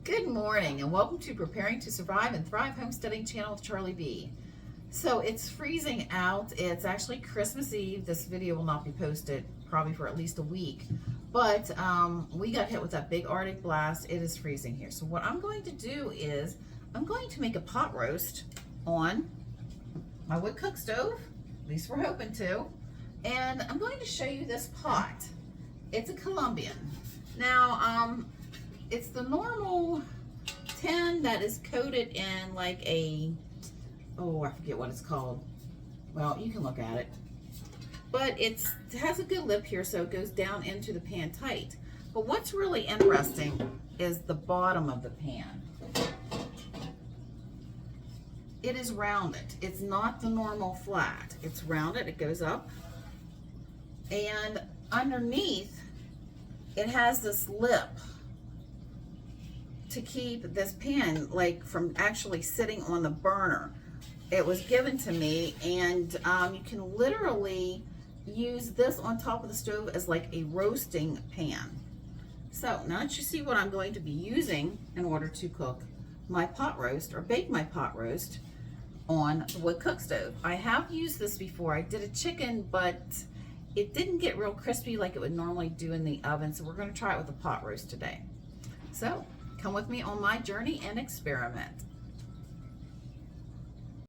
Good morning and welcome to Preparing to Survive and Thrive Homesteading channel with Charlie B. So it's freezing out. It's actually Christmas Eve. This video will not be posted probably for at least a week. But we got hit with that big Arctic blast. It is freezing here. So what I'm going to do is I'm going to make a pot roast on my wood cook stove. At least we're hoping to. And I'm going to show you this pot. It's a Colombian. Now, it's the normal tin that is coated in like a, oh, I forget what it's called. Well, you can look at it. But it has a good lip here, so it goes down into the pan tight. But what's really interesting is the bottom of the pan. It is rounded. It's not the normal flat. It's rounded. It goes up. And underneath, it has this lip to keep this pan like from actually sitting on the burner. It was given to me, and you can literally use this on top of the stove as like a roasting pan. So now that you see what I'm going to be using in order to cook my pot roast or bake my pot roast on the wood cook stove. I have used this before. I did a chicken, but it didn't get real crispy like it would normally do in the oven, so we're going to try it with a pot roast today. So come with me on my journey and experiment.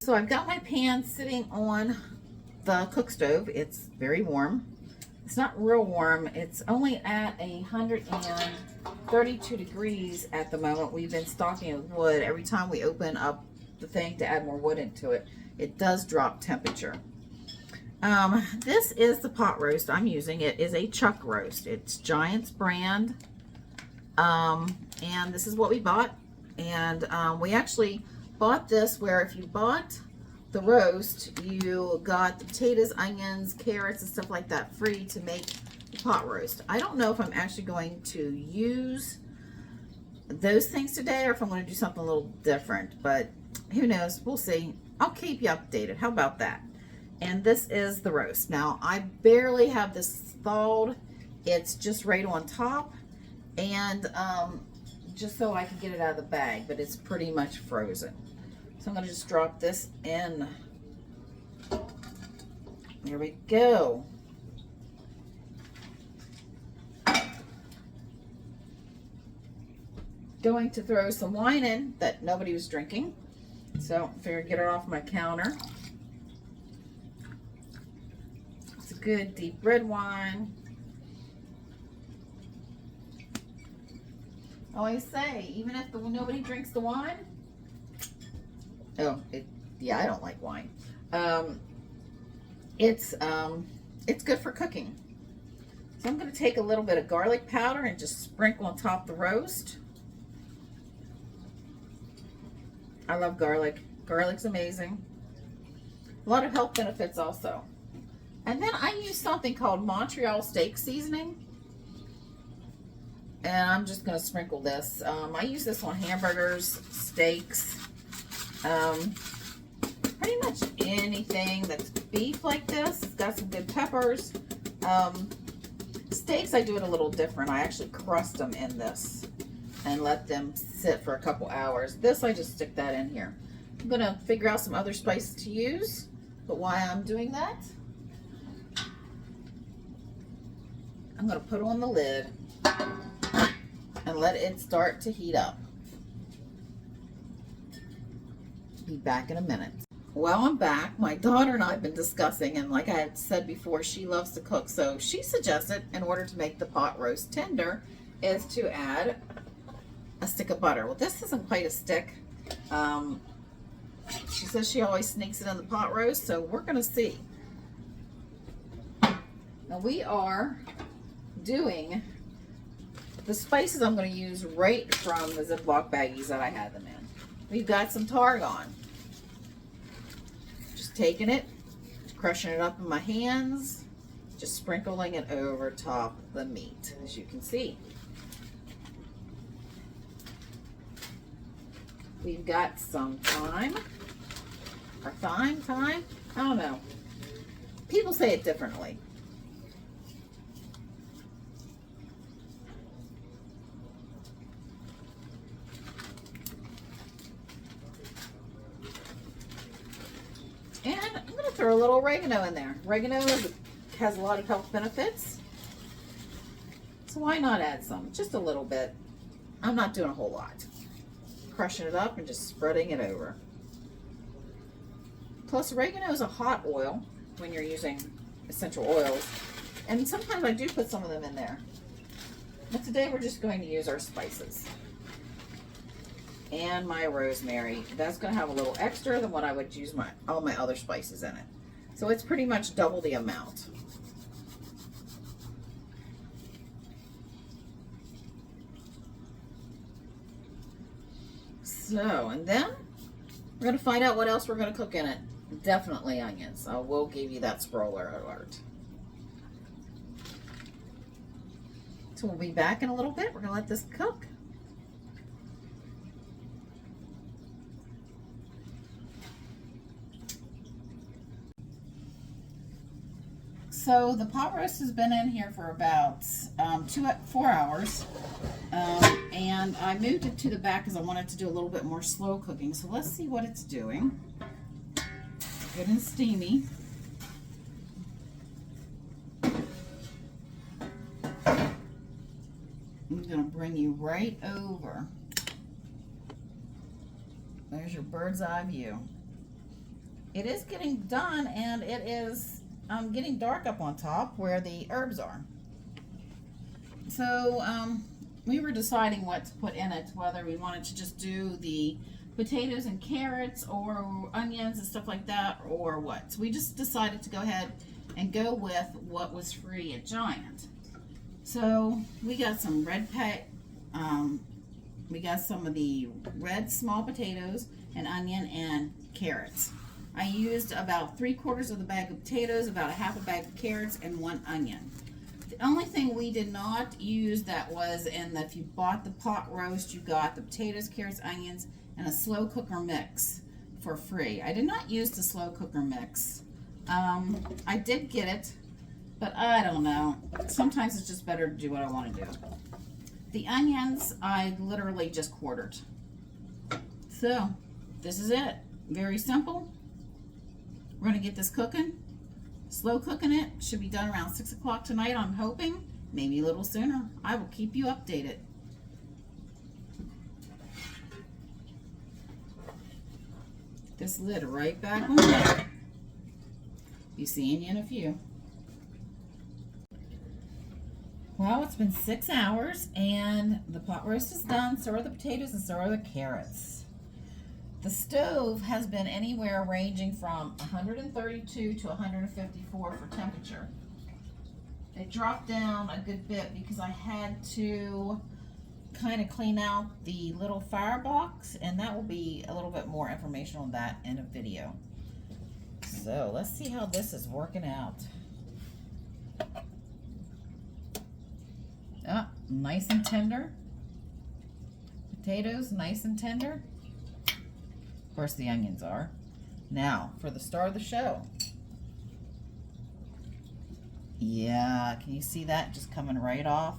So I've got my pan sitting on the cook stove. It's very warm. It's not real warm. It's only at 132 degrees at the moment. We've been stocking with wood. Every time we open up the thing to add more wood into it, it does drop temperature. This is the pot roast I'm using. It is a chuck roast. It's Giant's brand. And this is what we bought. And we actually bought this where if you bought the roast, you got the potatoes, onions, carrots, and stuff like that free to make the pot roast. I don't know if I'm actually going to use those things today or if I'm going to do something a little different, but who knows? We'll see. I'll keep you updated. How about that? And this is the roast. Now, I barely have this thawed. It's just right on top. And just so I can get it out of the bag, but it's pretty much frozen. So I'm going to just drop this in. There we go. Going to throw some wine in that nobody was drinking. So I figured get it off my counter. It's a good deep red wine. I always say, even if nobody drinks the wine, yeah, I don't like wine. It's good for cooking. So I'm going to take a little bit of garlic powder and just sprinkle on top the roast. I love garlic. Garlic's amazing. A lot of health benefits also. And then I use something called Montreal steak seasoning. And I'm just going to sprinkle this. I use this on hamburgers, steaks, pretty much anything that's beef like this. It's got some good peppers. Steaks, I do it a little different. I actually crust them in this and let them sit for a couple hours. This, I just stick that in here. I'm going to figure out some other spices to use, but while I'm doing that, I'm going to put on the lid and let it start to heat up. Be back in a minute. Well, I'm back. My daughter and I have been discussing, and like I had said before, she loves to cook, so she suggested in order to make the pot roast tender is to add a stick of butter. Well, this isn't quite a stick. She says she always sneaks it in the pot roast, so we're going to see. Now we are doing the spices I'm going to use right from the Ziploc baggies that I had them in. We've got some tarragon. Just taking it, crushing it up in my hands, just sprinkling it over top the meat, as you can see. We've got some thyme, or thyme, I don't know. People say it differently. throw a little oregano in there. Oregano has a lot of health benefits. So why not add some? Just a little bit. I'm not doing a whole lot. Crushing it up and just spreading it over. Plus, oregano is a hot oil when you're using essential oils. And sometimes I do put some of them in there. But today we're just going to use our spices. And my rosemary. That's going to have a little extra than what I would use all my other spices in it. So it's pretty much double the amount. So, and then we're going to find out what else we're going to cook in it. Definitely onions. I will give you that spoiler alert. So we'll be back in a little bit. We're going to let this cook. So the pot roast has been in here for about 4 hours. And I moved it to the back because I wanted to do a little bit more slow cooking. So let's see what it's doing. Good and steamy. I'm going to bring you right over. There's your bird's eye view. It is getting done, and it is getting dark up on top where the herbs are. So we were deciding what to put in it, whether we wanted to just do the potatoes and carrots or onions and stuff like that, or what. So we just decided to go ahead and go with what was free at Giant. So we got some we got some of the red small potatoes and onion and carrots. I used about 3/4 of the bag of potatoes, about a half a bag of carrots, and 1 onion. The only thing we did not use that was if you bought the pot roast, you got the potatoes, carrots, onions, and a slow cooker mix for free. I did not use the slow cooker mix. I did get it, but I don't know. Sometimes it's just better to do what I want to do. The onions, I literally just quartered. So, this is it. Very simple. We're going to get this cooking. Slow cooking it. Should be done around 6 o'clock tonight, I'm hoping. Maybe a little sooner. I will keep you updated. This lid right back on. Be seeing you in a few. Well, it's been 6 hours and the pot roast is done. So are the potatoes and so are the carrots. The stove has been anywhere ranging from 132 to 154 for temperature. It dropped down a good bit because I had to kind of clean out the little firebox, and that will be a little bit more information on that in a video. So let's see how this is working out. Ah, nice and tender. Potatoes, nice and tender. Of course, the onions are. Now, for the star of the show. Yeah, can you see that just coming right off?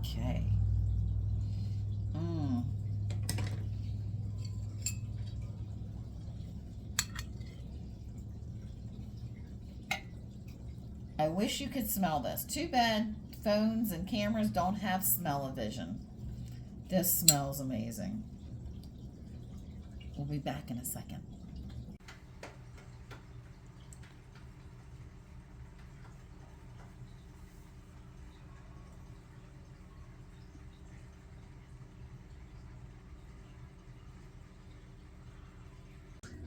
Okay. I wish you could smell this. Too bad phones and cameras don't have smell-o-vision. This smells amazing. We'll be back in a second.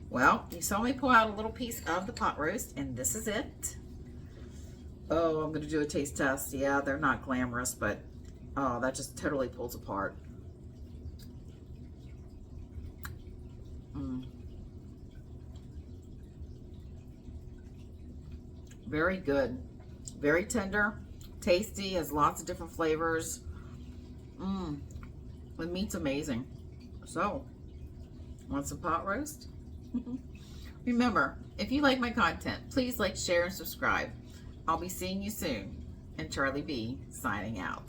Well, you saw me pull out a little piece of the pot roast, and this is it. Oh, I'm going to do a taste test. Yeah, they're not glamorous, but oh, that just totally pulls apart. Very good. Very tender, tasty, has lots of different flavors. The meat's amazing. So, want some pot roast? Remember, if you like my content, please like, share, and subscribe. I'll be seeing you soon. And Charlie B signing out.